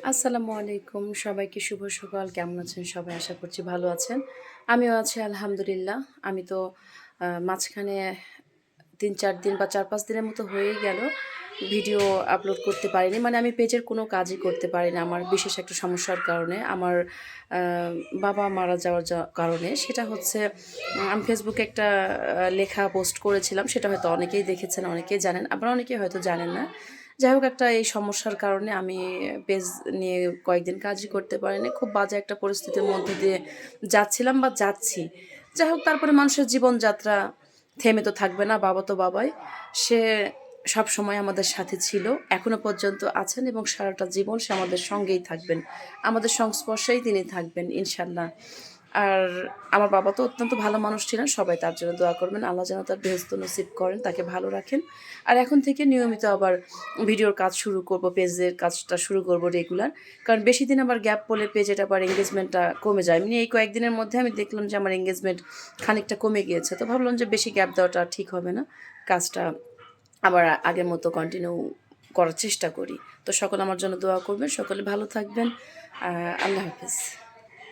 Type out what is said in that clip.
আসসালামু আলাইকুম, সবাইকে শুভ সকাল। কেমন আছেন সবাই? আশা করছি ভালো আছেন। আমিও আছি আলহামদুলিল্লাহ। আমি তো মাঝখানে ৩-৪ দিন বা ৪-৫ দিনের মতো হয়েই গেল ভিডিও আপলোড করতে পারিনি। মানে আমি পেজের কোনো কাজই করতে পারি না। আমার বিশেষ একটা সমস্যার কারণে, আমার আ বাবা মারা যাওয়ার কারণে। সেটা হচ্ছে আমি ফেসবুকে একটা লেখা পোস্ট করেছিলাম। সেটা হয়তো অনেকেই দেখেছেন, অনেকেই জানেন, আবার অনেকেই হয়তো জানেন না। যাই হোক, একটা এই সমস্যার কারণে আমি পেজ নিয়ে কয়েকদিন কাজই করতে পারিনি। খুব বাজে একটা পরিস্থিতির মধ্য দিয়ে যাচ্ছিলাম বা যাচ্ছি। যাই হোক, তারপরে মানুষের জীবনযাত্রা থেমে তো থাকবে না। বাবা তো বাবাই। সে সবসময় আমাদের সাথে ছিল, এখনো পর্যন্ত আছেন এবং সারাটা জীবন সে আমাদের সঙ্গেই থাকবেন। আমাদের সংস্পর্শেই তিনি থাকবেন ইনশাল্লাহ। আর আমার বাবা তো অত্যন্ত ভালো মানুষ ছিলেন। সবাই তার জন্য দোয়া করবেন। আল্লাহ যেন তার বেহেশত নসিব করেন, তাকে ভালো রাখেন। আর এখন থেকে নিয়মিত আবার ভিডিওর কাজ শুরু করব, পেজের কাজটা শুরু করব রেগুলার। কারণ বেশিদিন আবার গ্যাপ পড়লে পেজের আবার এনগেজমেন্টটা কমে যায়। এমনি এই কয়েকদিনের মধ্যে আমি দেখলাম যে আমার এনগেজমেন্ট খানিকটা কমে গিয়েছে। তো ভাবলাম যে বেশি গ্যাপ দেওয়াটা ঠিক হবে না। কাজটা আবার আগের মতো কন্টিনিউ করার চেষ্টা করি। তো সকলে আমার জন্য দোয়া করবেন। সকলে ভালো থাকবেন। আল্লাহ হাফেজ।